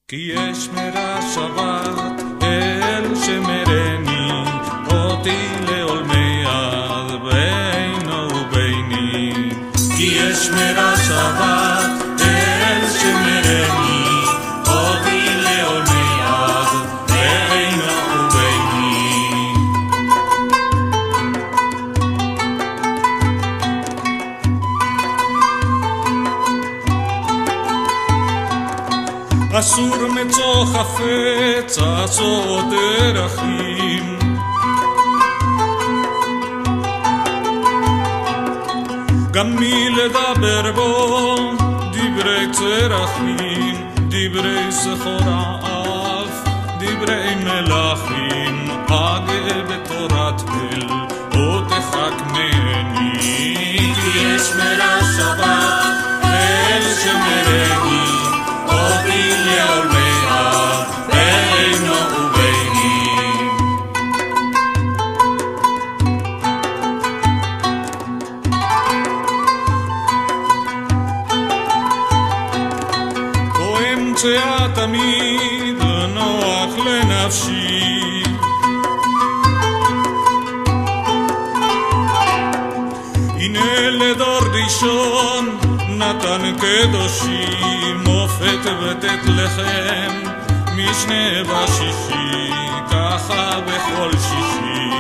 כי אשמרה שבת אל שמרני אותי לעולמי עד בינו וביני. כי אשמרה שבת אל שמרני אותי לעולמי עד בינו וביני. אסור מצוא חפץ עצות דרכים, גם מי לדבר בו דברי צרכים, דברי סחורה אף דברי מלכים. אגה בתורת אל או תחכמני. כי אשמרה שבת אל שמרני אותי לעולמי עד בינו וביני. כה אמצאה תמיד נוח לנפשי, הנה לדור ראשון נתן קדושי, מופת ותת לחם משנה בשישי. ככה בכל שישי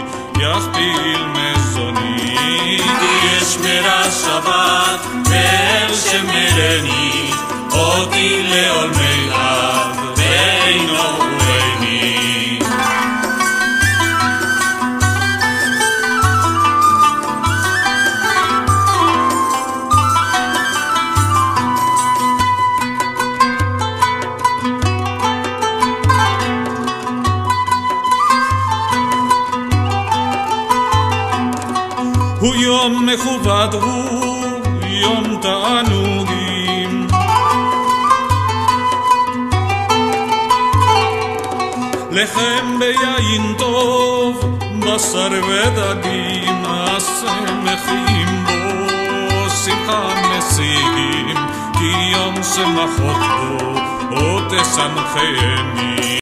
יכפיל מזוני. כי אשמרה שבת אל שמרני אותי לעולמי עד בינו וביני. הוא יום מכובד, הוא יום תענוגים, לחם ביין טוב, בשר ודגים, השמחים בו שמחה משיגים. כי יום שמחות בו או תשמחני.